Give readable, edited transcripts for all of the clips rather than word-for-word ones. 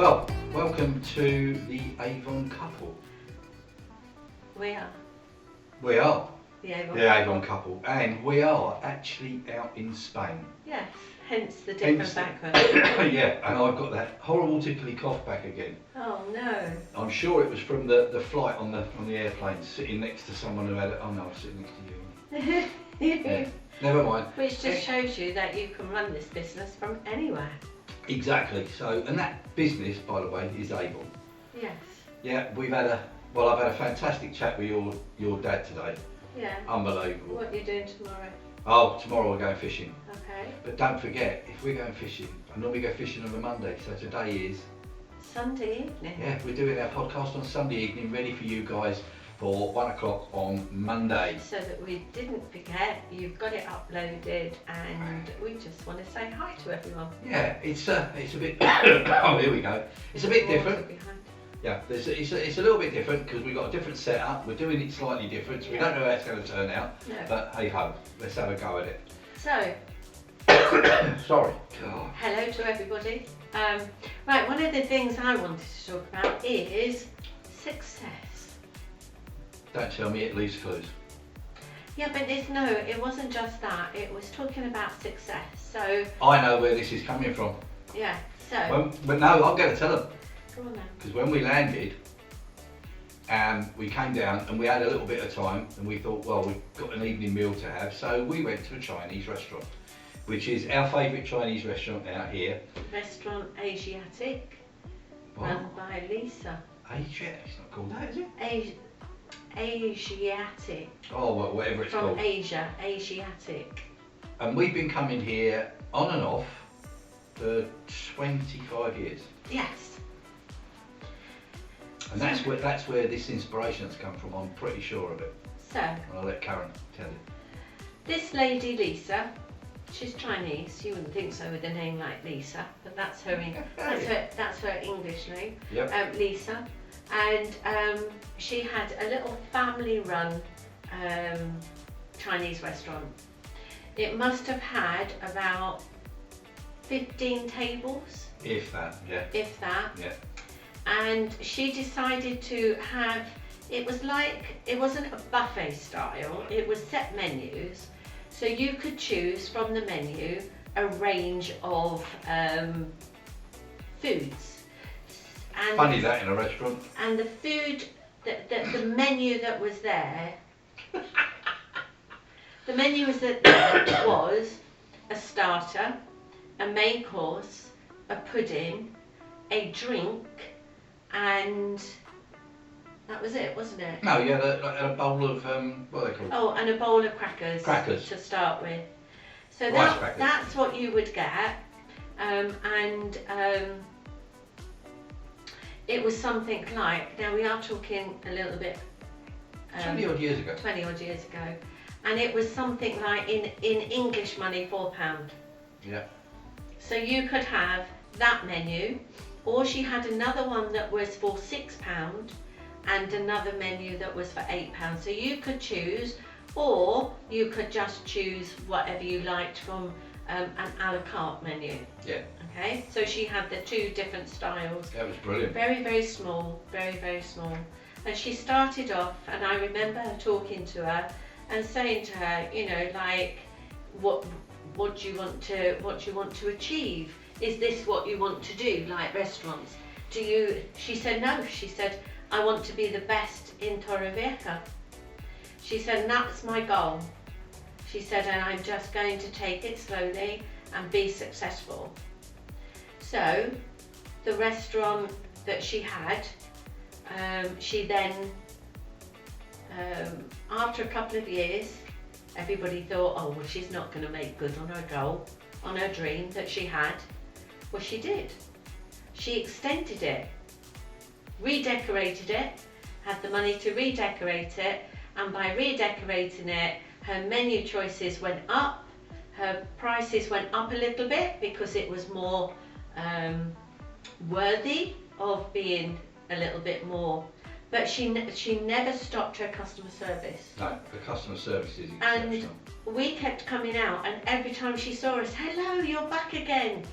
Well, welcome to the Avon Couple. We are. We are The Avon the Avon Couple, and we are actually out in Spain. Yes, hence the different background. Yeah, and I've got that horrible tickly cough back again. Oh no. I'm sure it was from the flight on the airplane, sitting next to someone who had it. Oh no, I was sitting next to you. Yeah. Never mind. Which just shows you that you can run this business from anywhere. Exactly. So, and that business, by the way, is Avon. Yes. Yeah, I've had a fantastic chat with your dad today. Yeah. Unbelievable. What are you doing tomorrow? Oh, tomorrow we're going fishing. Okay. But don't forget, if we're going fishing, I normally go fishing on a Monday, so today is... Sunday evening. Yeah, we're doing our podcast on Sunday evening, ready for you guys for 1 o'clock on Monday. So that we didn't forget, you've got it uploaded, and we just want to say hi to everyone. Yeah, it's a bit... oh, here we go. It's a bit different. Behind. Yeah, it's a little bit different because we've got a different setup. We're doing it slightly different, so we don't know how it's going to turn out. No. But hey ho, let's have a go at it. So, Sorry. God. hello to everybody. Right, one of the things I wanted to talk about is success. Don't tell me it leaves clues. Yeah, but it wasn't just that. It was talking about success. So, I know where this is coming from. yeah, so, But no, I'm going to tell them. go on now. Because when we landed, we came down and we had a little bit of time and we thought, well, we've got an evening meal to have, so we went to a Chinese restaurant, which is our favourite Chinese restaurant out here. Restaurant Asiatic, What? run by Lisa. Asia? It's not called that, is it? Asiatic. Oh, well, whatever it's From called. Asia, Asiatic. And we've been coming here on and off for 25 years. Yes. And that's where this inspiration has come from, I'm pretty sure of it. So, And I'll let Karen tell you. this lady Lisa, she's Chinese. You wouldn't think so with a name like Lisa, but that's her English name. Yep. Lisa, and she had a little family-run Chinese restaurant. It must have had about 15 tables, If that, yeah. if that. Yeah. And she decided to have, it wasn't a buffet style, it was set menus, so you could choose from the menu a range of foods. And Funny that in a restaurant. And the food, the menu that was there, the menu was a starter, a main course, a pudding, a drink, and that was it, wasn't it? No, you had a bowl of, what are they called? Oh, and a bowl of crackers. Crackers. To start with. So Rice crackers. that's what you would get. It was something like, now we are talking a little bit... 20 odd years ago. 20 odd years ago. And it was something like, in English money, £4. Yeah. So you could have that menu, or she had another one that was for £6 and another menu that was for £8. So you could choose, or you could just choose whatever you liked from an a la carte menu. Yeah. Okay, so she had the two different styles. That was brilliant. Very, very small, very, very small. And she started off, and I remember her talking to her and saying to her, you know, like, what do you want to achieve? Is this what you want to do, like restaurants? She said no. She said, I want to be the best in Torrevieja. She said, and that's my goal. She said, and I'm just going to take it slowly and be successful. So, the restaurant that she had, she then, after a couple of years, everybody thought, oh, well, she's not going to make good on her goal, on her dream that she had. Well, she did. She extended it, redecorated it, had the money to redecorate it, and by redecorating it, her menu choices went up, her prices went up a little bit because it was more worthy of being a little bit more. But she never stopped her customer service. No, the customer service is And exceptional. we kept coming out, and every time she saw us, hello, you're back again.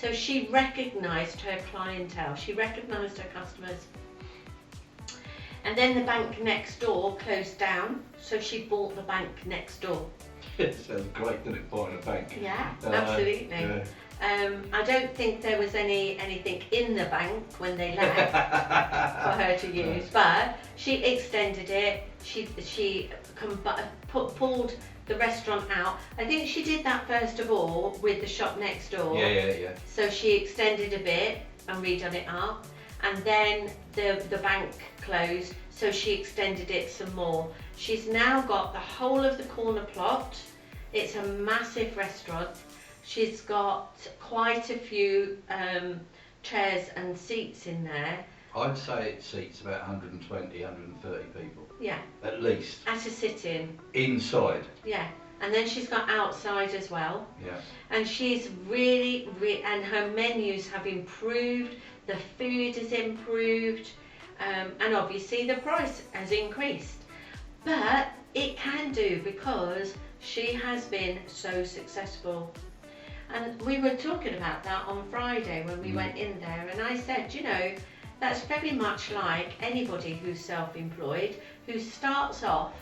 So she recognised her clientele, she recognised her customers. And then the bank next door closed down, so she bought the bank next door. It sounds great, doesn't it, buying a bank? Yeah, absolutely. Yeah. I don't think there was anything in the bank when they left for her to use, but she extended it. She pulled the restaurant out. I think she did that first of all with the shop next door. Yeah. So she extended a bit and redone it up, and then the bank closed, so she extended it some more. She's now got the whole of the corner plot. It's a massive restaurant. She's got quite a few chairs and seats in there. I'd say it seats about 120, 130 people. Yeah. At least. At a sit-in. Inside. Yeah. And then she's got outside as well. Yeah. And she's really, and her menus have improved, the food has improved, and obviously the price has increased. But it can do because she has been so successful. And we were talking about that on Friday when we went in there, and I said, you know, that's very much like anybody who's self-employed, who starts off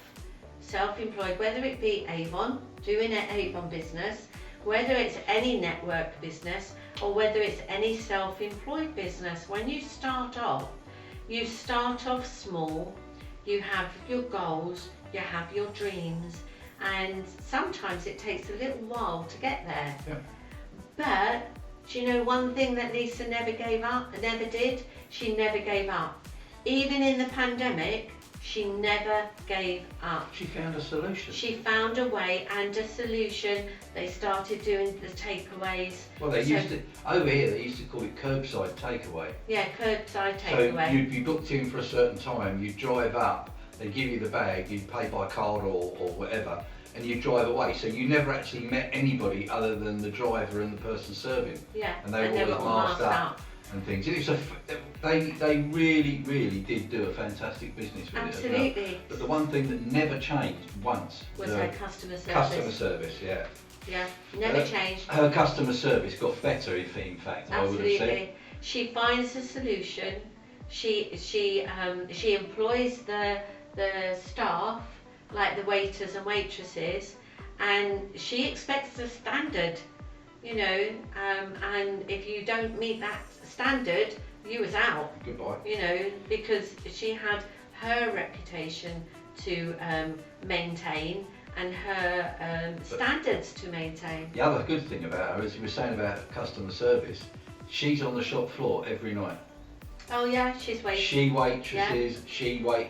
self-employed, whether it be Avon, doing an Avon business, whether it's any network business, or whether it's any self-employed business. When you start off small, you have your goals, you have your dreams, and sometimes it takes a little while to get there. Yeah. But do you know one thing that Lisa never did? She never gave up. Even in the pandemic, she never gave up. She found a solution. She found a way and a solution. They started doing the takeaways. Well, over here they used to call it curbside takeaway. Yeah, curbside So takeaway. you'd be booked in for a certain time, you'd drive up, they'd give you the bag, you'd pay by card or whatever, and you'd drive away. So you never actually met anybody other than the driver and the person serving. Yeah, And they were all masked up and things. It was they really did do a fantastic business with it as well. absolutely. But the one thing that never changed once Was her customer service. customer service, yeah. Yeah, never changed. Her customer service got better, in fact, I would have said. Absolutely. She finds a solution. She employs the staff, like the waiters and waitresses, and she expects a standard, you know, and if you don't meet that standard, you was out. Goodbye. You know, because she had her reputation to maintain and her standards to maintain. The other good thing about her, as you were saying about customer service, she's on the shop floor every night. Oh yeah, she's waiting. She waitresses,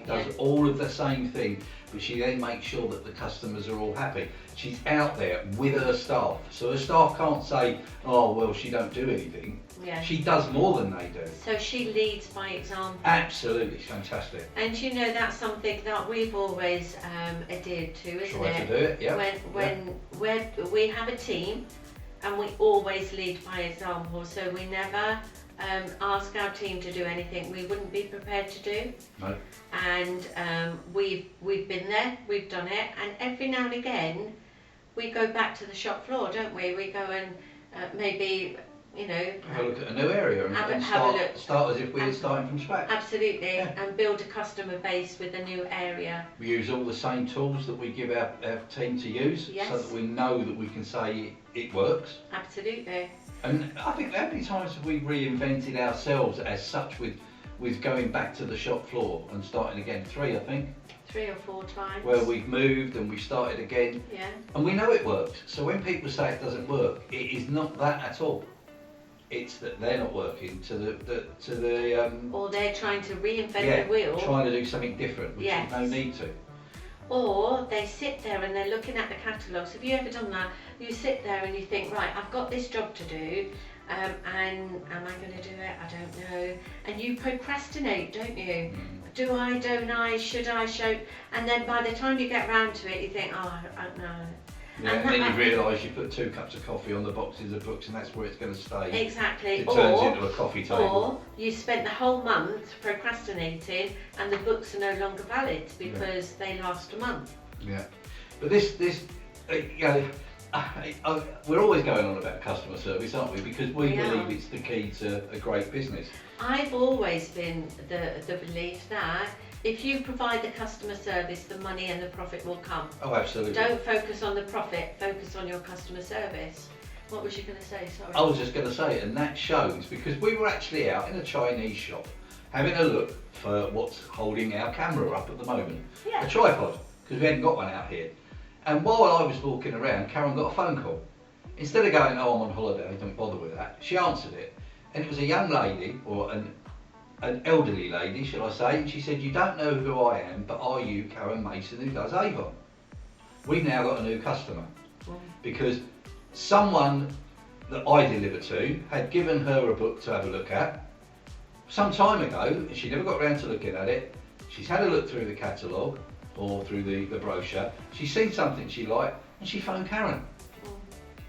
does all of the same thing, but she then makes sure that the customers are all happy. She's out there with her staff, so her staff can't say, oh well, she don't do anything. Yeah. She does more than they do. So she leads by example. Absolutely, it's fantastic. And you know, that's something that we've always adhered to, isn't Try it? to do it, yeah. When we have a team, and we always lead by example, so we never ask our team to do anything we wouldn't be prepared to do. No. And we've been there, we've done it, and every now and again we go back to the shop floor, don't we? We go and maybe, you know, Have a look at a new area and have a start as if we were starting from scratch. absolutely, Yeah. and build a customer base with a new area. We use all the same tools that we give our team to use, Yes. so that we know that we can say it works. Absolutely. And I think how many times have we reinvented ourselves as such with going back to the shop floor and starting again? 3, I think. 3 or 4 times. Where we've moved and we started again. Yeah. And we know it works. So when people say it doesn't work, it is not that at all. It's that they're not working to the Or they're trying to reinvent the wheel. trying to do something different, which Yes. there's no need to. Or they sit there and they're looking at the catalogues. Have you ever done that? You sit there and you think, right, I've got this job to do, and am I going to do it? I don't know. And you procrastinate, don't you? Do I, don't I, should I, should? And then by the time you get round to it, you think, oh, I don't know. Yeah, and then you realise you put 2 cups of coffee on the boxes of books and that's where it's going to stay. Exactly. It turns into a coffee table. Or you spent the whole month procrastinating and the books are no longer valid because they last a month. Yeah. But this you know, we're always going on about customer service, aren't we? Because we Yeah. believe it's the key to a great business. I've always been the belief that if you provide the customer service, the money and the profit will come. Oh, absolutely. Don't focus on the profit, focus on your customer service. What was you going to say? Sorry. I was just going to say, and that shows because we were actually out in a Chinese shop having a look for what's holding our camera up at the moment. Yeah. A tripod, because we hadn't got one out here. And while I was walking around, Karen got a phone call. Instead of going, oh, I'm on holiday, don't bother with that, she answered it. And it was a young lady, or an elderly lady, shall I say, and she said, you don't know who I am, but are you Karen Mason who does Avon? We've now got a new customer because someone that I deliver to had given her a book to have a look at some time ago, and she never got around to looking at it. She's had a look through the catalogue or through the brochure, she's seen something she liked, and she phoned Karen.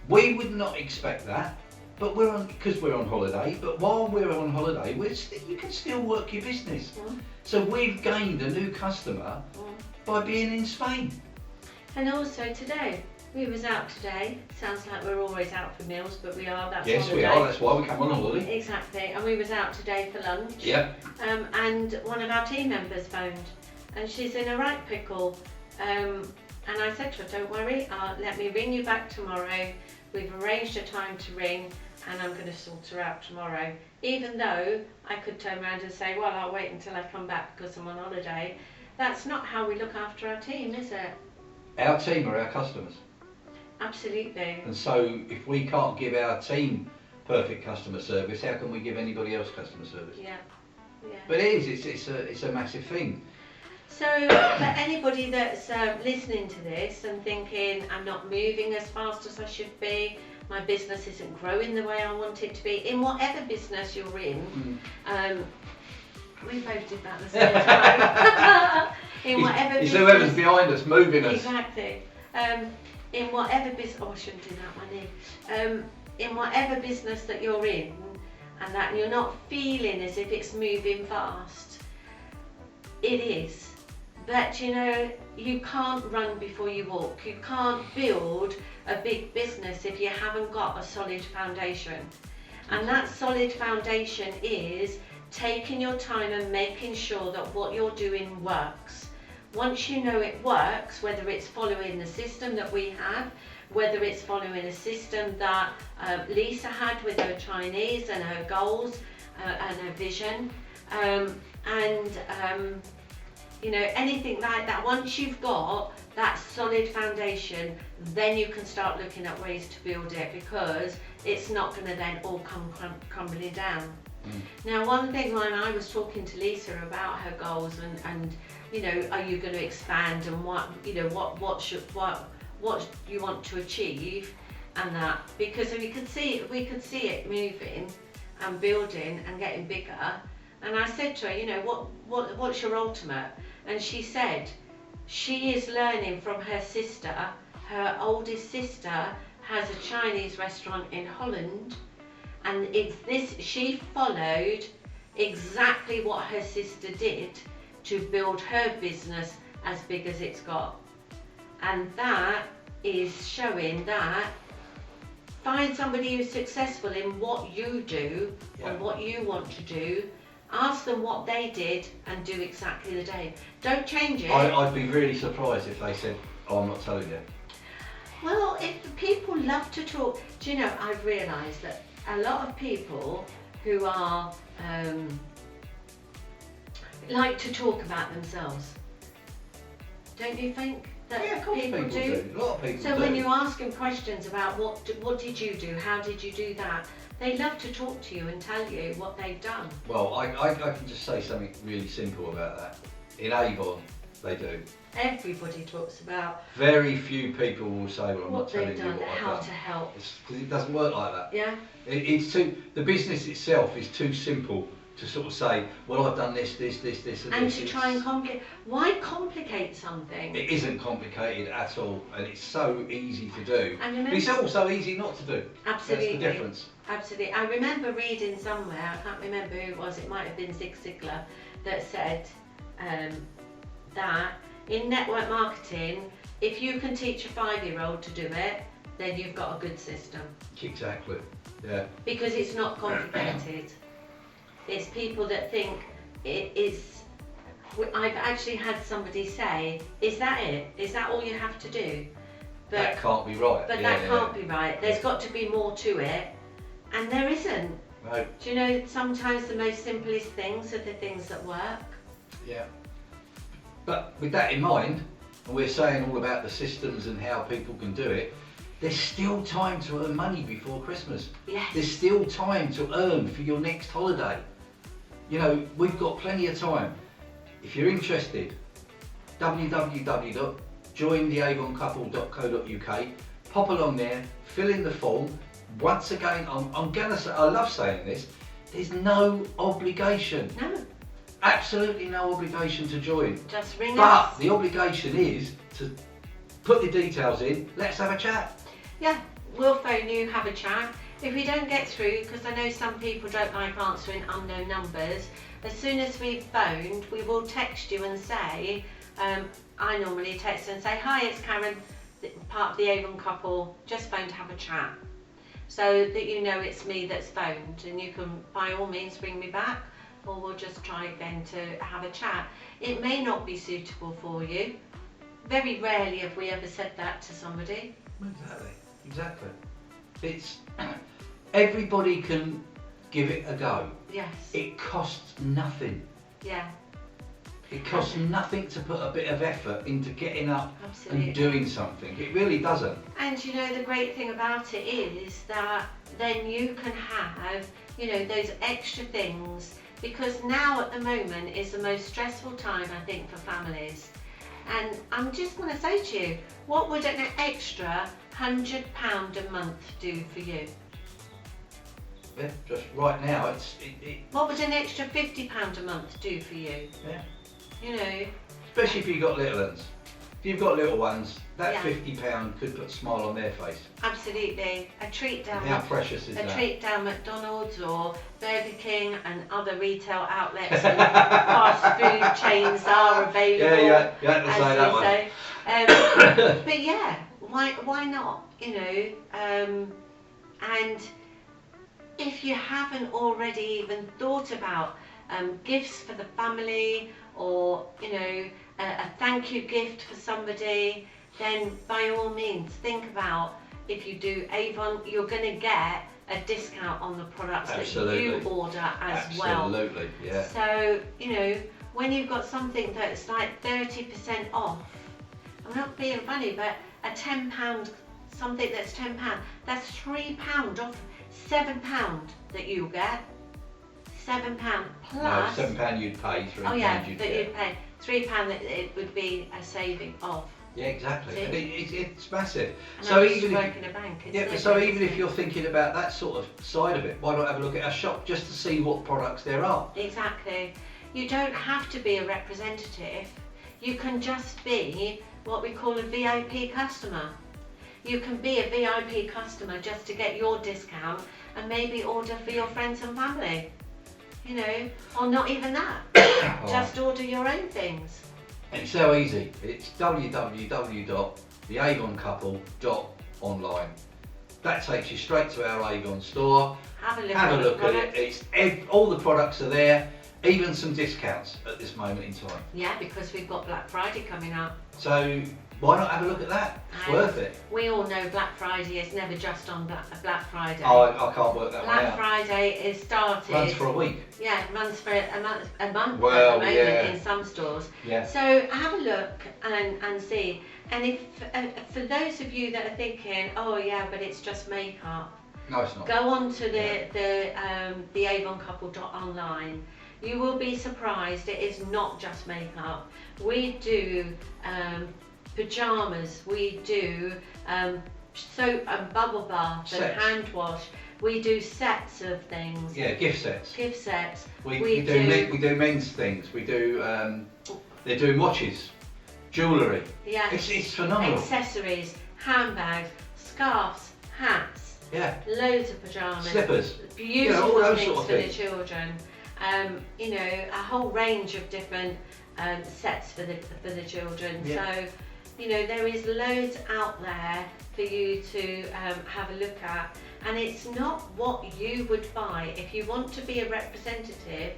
We would not expect that, but because we're on holiday, but while we're on holiday, you can still work your business. So we've gained a new customer by being in Spain. And also today, we was out today. Sounds like we're always out for meals, but we are. That's Yes, holiday. we are. That's why we come on holiday. Exactly. And we was out today for lunch. Yep. And one of our team members phoned, and she's in a right pickle. And I said to her, don't worry, let me ring you back tomorrow. We've arranged a time to ring, and I'm going to sort her out tomorrow. Even though I could turn around and say, well, I'll wait until I come back because I'm on holiday. That's not how we look after our team, is it? Our team are our customers. Absolutely. And so if we can't give our team perfect customer service, how can we give anybody else customer service? Yeah. Yeah. But it is, it's a massive thing. So for anybody that's listening to this and thinking, I'm not moving as fast as I should be, my business isn't growing the way I want it to be, in whatever business you're in, we both did that at the same time. In whatever It's business, whoever's behind us, moving us. exactly. In whatever business, oh, I shouldn't do that, my knee. In whatever business that you're in, and that you're not feeling as if it's moving fast, it is. But you know, you can't run before you walk. You can't build a big business if you haven't got a solid foundation. And that solid foundation is taking your time and making sure that what you're doing works. Once you know it works, whether it's following the system that we have, whether it's following a system that Lisa had with her Chinese and her goals and her vision, you know, anything like that, once you've got that solid foundation, then you can start looking at ways to build it, because it's not going to then all come crumbling down. Now, one thing when I was talking to Lisa about her goals and you know, are you going to expand, and what, you know, what you want to achieve, and that, because we could see it moving and building and getting bigger. And I said to her, you know, what's your ultimate? And she said she is learning from her sister. Her oldest sister has a Chinese restaurant in Holland, and she followed exactly what her sister did to build her business as big as it's got. And that is showing that find somebody who's successful in what you do and what you want to do. Ask them what they did and do exactly the same. Don't change it. I'd be really surprised if they said, oh, I'm not telling you. Well, if people love to talk, do you know, I've realised that a lot of people who are like to talk about themselves. Don't you think that Yeah, of course people do. A lot of people So do. when you ask them questions about what did you do, how did you do that, they love to talk to you and tell you what they've done. Well, I can just say something really simple about that. In Avon, they do. Everybody talks about Very few people will say, well, I'm not what telling they've you done, what I've how done. to help. Because it doesn't work like that. Yeah. The business itself is too simple to sort of say, well, I've done this, and And this. to try and complicate. Why complicate something? It isn't complicated at all, and it's so easy to do. And But it's also easy not to do. Absolutely. That's the difference. Absolutely. I remember reading somewhere, I can't remember who it was, it might have been Zig Ziglar, that said that in network marketing, if you can teach a 5-year-old to do it, then you've got a good system. Exactly. Yeah. Because it's not complicated. It's people that think it is. I've actually had somebody say, "Is that it? Is that all you have to do?" But that can't be right. But that can't be right. There's got to be more to it, and there isn't. No. Do you know, sometimes the most simplest things are the things that work. Yeah. But with that in mind, and we're saying all about the systems and how people can do it, there's still time to earn money before Christmas. Yes. There's still time to earn for your next holiday. You know, we've got plenty of time. If you're interested, www.jointheavoncouple.co.uk, pop along there, fill in the form. Once again, I'm gonna say, I love saying this, there's no obligation. No. Absolutely no obligation to join. Just ring But us. the obligation is to put the details in, let's have a chat. Yeah, we'll phone you, have a chat. If we don't get through, because I know some people don't like answering unknown numbers, as soon as we've phoned, we will text you and say, I normally text and say, "Hi, it's Karen, part of the Avon Couple, just phoned to have a chat." So that you know it's me that's phoned, and you can by all means ring me back, or we'll just try again to have a chat. It may not be suitable for you. Very rarely have we ever said that to somebody. Exactly. It's everybody can give it a go. Yes. It costs nothing. Yeah. It costs nothing to put a bit of effort into getting up Absolutely. and doing something. It really doesn't. And you know, the great thing about it is that then you can have, you know, those extra things, because now at the moment is the most stressful time, I think, for families. And I'm just going to say to you, what would an extra £100 a month do for you? Yeah, just right now, What would an extra £50 a month do for you? yeah. You know, Especially if you've got little ones. If you've got little ones, that Yeah. £50 could put a smile on their face. absolutely. A treat down How precious is a that? treat down McDonald's or Burger King and other retail outlets and fast food chains are available. Yeah, you had to say that one. But yeah, why not? You know, and if you haven't already even thought about gifts for the family, or you know, a thank you gift for somebody, then by all means think about, if you do Avon, you're going to get a discount on the products Absolutely. that you order as well. Absolutely, yeah. So, you know, when you've got something that's like 30% off, I'm not being funny, but a £10, something that's £10, that's £3 off £7 that you'll get. £7 plus. No, £7 you'd pay, £3 Oh yeah, you'd that get. you'd pay. £3 that it would be a saving of. Yeah, exactly. See? And it's massive. And So I used even to if work in a bank. It's yeah, no but so good, even is if it? you're thinking about that sort of side of it, why not have a look at our shop just to see what products there are? Exactly. You don't have to be a representative. You can just be what we call a VIP customer. You can be a VIP customer just to get your discount and maybe order for your friends and family. You know, or not even that. Just order your own things. It's so easy. It's www.theavoncouple.online. That takes you straight to our Avon store. Have a look Have at a the look at product. it. All the products are there, even some discounts at this moment in time. Yeah, because we've got Black Friday coming up. So why not have a look at that? It's And worth it. We all know Black Friday is never just on Black Friday. Oh, I can't work that one Black out. Friday is started. Runs for a week. Yeah, runs for a month Well, at the moment yeah. in some stores. Yeah. So have a look and see. And if for those of you that are thinking, oh yeah, but it's just makeup, No, it's not. go on to the Avon Couple online. You will be surprised. It is not just makeup. We do pajamas. We do soap and bubble bath and Sets. hand wash. We do sets of things. Yeah, gift sets. Gift sets. We do men's things. We do. They're doing watches, jewellery. Yeah. It's phenomenal. Accessories, handbags, scarves, hats. Yeah. Loads of pajamas. Slippers. Beautiful all those things sort of for things. the children. You know, a whole range of different sets for the children. Yeah. So You know, there is loads out there for you to have a look at, and it's not what you would buy. If you want to be a representative,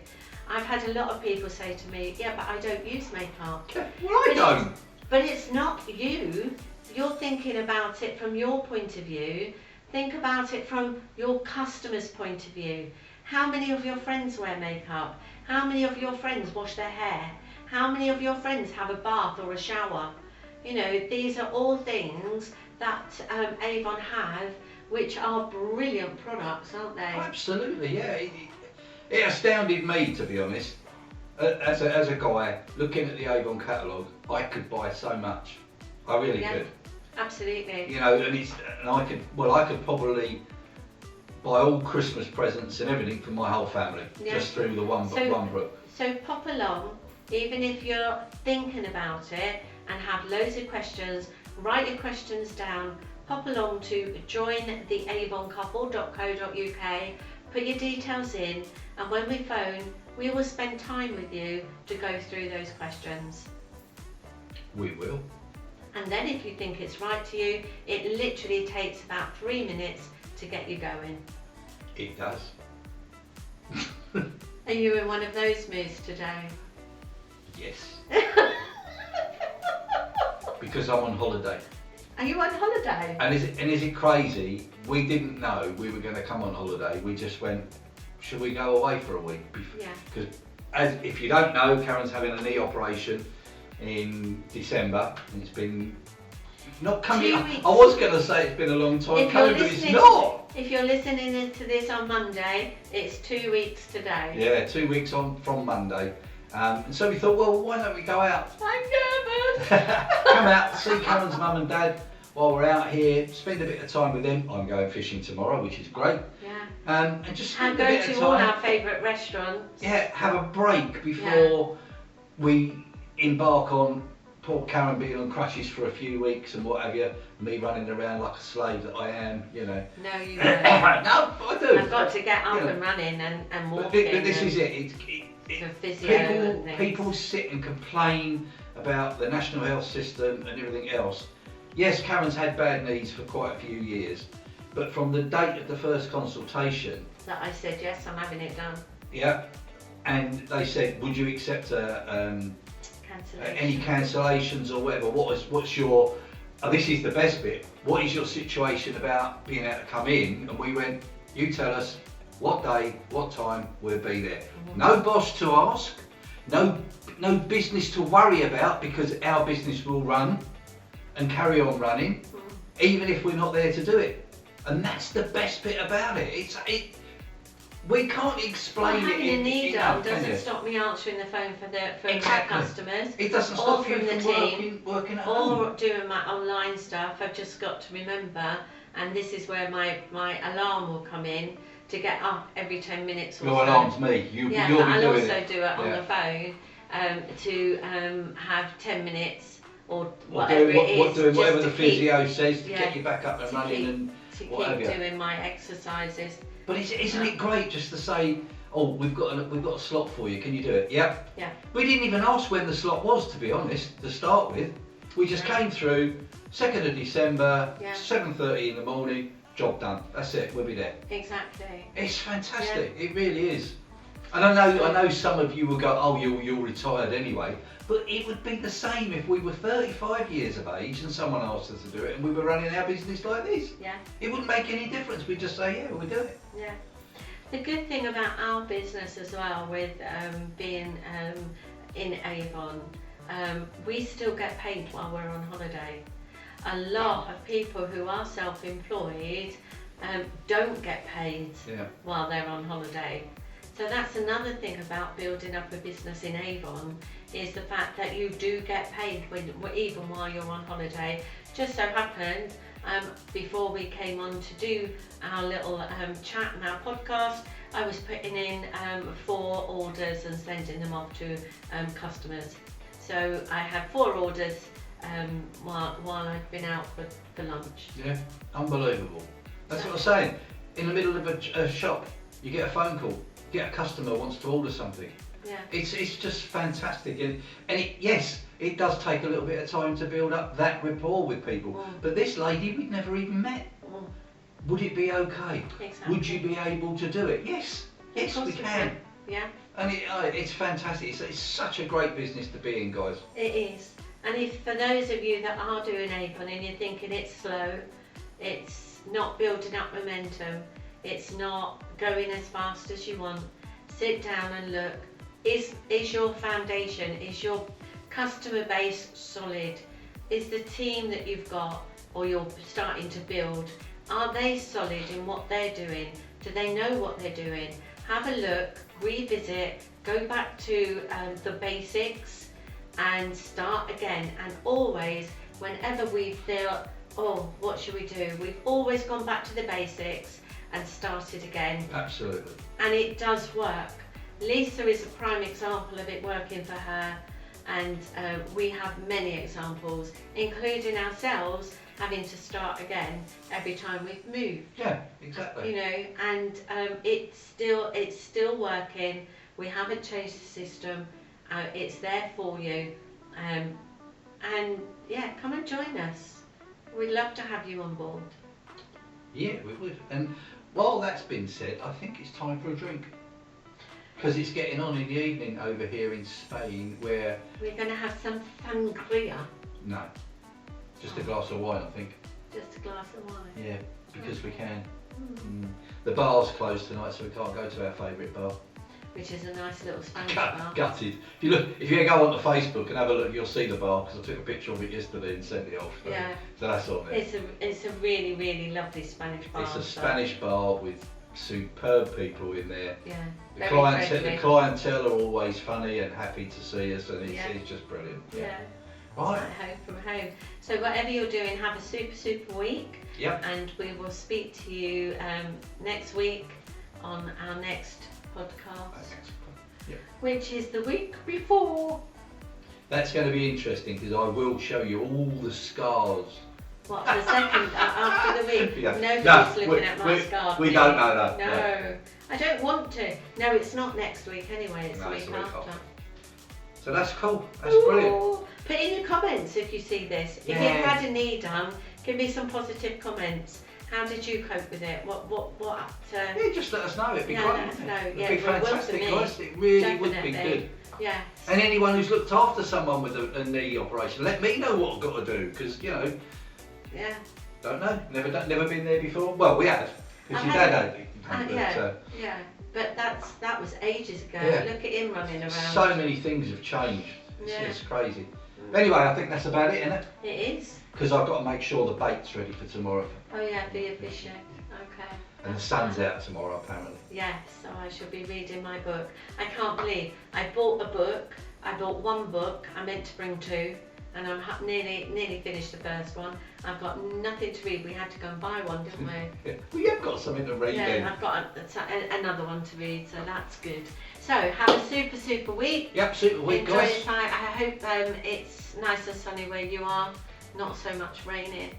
I've had a lot of people say to me, yeah, but I don't use makeup. Well, I don't. But it's not you. You're thinking about it from your point of view. Think about it from your customer's point of view. How many of your friends wear makeup? How many of your friends wash their hair? How many of your friends have a bath or a shower? You know, these are all things that Avon have, which are brilliant products, aren't they? Absolutely, yeah. It astounded me, to be honest. As a guy looking at the Avon catalogue, I could buy so much. I really could. Absolutely. You know, and I could probably buy all Christmas presents and everything for my whole family just through the one book. So pop along, even if you're thinking about it and have loads of questions, write your questions down, pop along to jointheavoncouple.co.uk, put your details in, and when we phone, we will spend time with you to go through those questions. We will. And then if you think it's right to you, it literally takes about 3 minutes to get you going. It does. Are you in one of those moods today? Yes. Because I'm on holiday. Are you on holiday? And is it crazy? We didn't know we were going to come on holiday. We just went, should we go away for a week? Yeah. Because if you don't know, Karen's having a knee operation in December, and it's been not coming. 2 weeks. I was going to say it's been a long time coming, but it's not. If you're listening to this on Monday, it's 2 weeks today. Yeah, 2 weeks on from Monday. And so we thought, well, why don't we go out? I'm nervous. Come out, see Karen's mum and dad while we're out here, spend a bit of time with them. I'm going fishing tomorrow, which is great. Yeah. And just spend And a bit go of to all time. our favourite restaurants. Yeah, have a break before we embark on poor Karen being on crutches for a few weeks and what have you, me running around like a slave that I am, you know. No, you don't. No, I do. I've got to get up You know. and running and But walking. this is it. For physio and things. People sit and complain about the national health system and everything else. Yes, Karen's had bad knees for quite a few years, but from the date of the first consultation, That I said, yes, I'm having it done. yeah, and they said, would you accept Cancellation. any cancellations or whatever? What's your? This is the best bit. What is your situation about being able to come in? And we went, you tell us what day, what time, we'll be there. No boss to ask, no business to worry about, because our business will run and carry on running, even if we're not there to do it. And that's the best bit about it. We can't explain having it a knee enough, done can doesn't you? stop me answering the phone for my Exactly. customers. It doesn't or stop you from the from team, working at or home. doing my online stuff. I've just got to remember, and this is where my alarm will come in, to get up every 10 minutes or Your so. alarm's me. You'll but be I'll doing also it. do it on Yeah. the phone to have 10 minutes or Or whatever doing it is. whatever just the to physio says to yeah, get you back up and to running keep- and to what have keep you. doing my exercises. But isn't it great just to say, oh, we've got a slot for you, can you do it? Yep. Yeah. We didn't even ask when the slot was, to be honest, to start with. We just came through, 2nd of December, Yeah. 7:30 in the morning, job done. That's it, we'll be there. Exactly. It's fantastic, it really is. And I know some of you will go, oh, you're retired anyway, but it would be the same if we were 35 years of age and someone asked us to do it and we were running our business like this. Yeah. It wouldn't make any difference, we'd just say, yeah, we'll do it. Yeah. The good thing about our business as well, with being in Avon, we still get paid while we're on holiday. A lot of people who are self-employed don't get paid while they're on holiday. So that's another thing about building up a business in Avon, is the fact that you do get paid even while you're on holiday. Just so happened, before we came on to do our little chat and our podcast, I was putting in 4 orders and sending them off to customers. So I had 4 orders while I've been out for lunch. Yeah, unbelievable. That's what I'm saying. In the middle of a shop, you get a phone call, you get a customer wants to order something. Yeah. It's just fantastic, and yes, it does take a little bit of time to build up that rapport with people. But this lady we'd never even met. Would it be okay? Exactly. Would you be able to do it? Yes, yes, we can. Yeah. And it's fantastic. It's such a great business to be in, guys. It is. And if for those of you that are doing Avon and you're thinking it's slow, it's not building up momentum, it's not going as fast as you want, sit down and look. Is your foundation, is your customer base solid? Is the team that you've got or you're starting to build, are they solid in what they're doing? Do they know what they're doing? Have a look, revisit, go back to the basics and start again. And always, whenever we feel, oh, what should we do? We've always gone back to the basics and started again. Absolutely. And it does work. Lisa is a prime example of it working for her, and we have many examples, including ourselves having to start again every time we've moved. Yeah, exactly. You know, and it's still working. We haven't changed the system. It's there for you, and yeah, come and join us. We'd love to have you on board. Yeah, we would. And while that's been said, I think it's time for a drink. Because it's getting on in the evening over here in Spain where... We're going to have some sangria. No, just a glass of wine, I think. Just a glass of wine? Yeah, because we can. The bar's closed tonight, so we can't go to our favourite bar. Which is a nice little Spanish bar. Gutted. If you go onto Facebook and have a look, you'll see the bar, because I took a picture of it yesterday and sent it off. Yeah. So that's on there. It's a really, really lovely Spanish bar. It's a Spanish bar with superb people in there. Yeah. The clientele are always funny and happy to see us, and it's just brilliant. Yeah. Right. It's like home from home. So whatever you're doing, have a super week. Yep. And we will speak to you next week on our next podcast, which is the week before. That's going to be interesting because I will show you all the scars. What, the second, after the week? Yeah. Nobody's looking at my scars. We don't know that. No, yeah. I don't want to. No, it's not next week anyway, it's the week after. So that's cool, that's brilliant. Put in your comments if you see this. If you've had a knee done, give me some positive comments. How did you cope with it? What? Yeah, just let us know. It'd be great. Let us know. It'd be fantastic, guys. It really would be good. Yes. And anyone who's looked after someone with a knee operation, let me know what I've got to do, because you know. Yeah. Don't know. Never been there before. Well, we had, because your dad had. Yeah. But that was ages ago. Yeah. Look at him running around. So many things have changed. It's crazy. Anyway, I think that's about it, isn't it? It is. Because I've got to make sure the bait's ready for tomorrow. Oh yeah, for your fishing. Okay. And the sun's out tomorrow, apparently. Yes, so I shall be reading my book. I can't believe I bought a book. I bought one book. I meant to bring two, and I'm nearly finished the first one. I've got nothing to read. We had to go and buy one, didn't we? Yeah. Well, you've got something to read then. Yeah, I've got another one to read, so that's good. So have a super week. Yep, super week, Enjoy guys. it. I hope it's nice and sunny where you are. Not so much raining.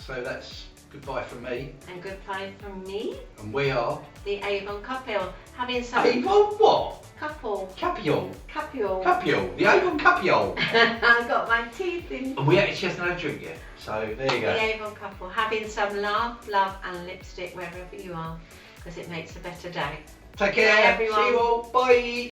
So that's goodbye from me. And goodbye from me. And we are... The Avon Couple. Having some... Avon what? Couple. Capio. Capio. The Avon Capio. I've got my teeth in. And we actually hasn't had a drink yet. So there you go. The Avon Couple. Having some laugh, love and lipstick wherever you are. Because it makes a better day. Take care. Bye, everyone. See you all. Bye.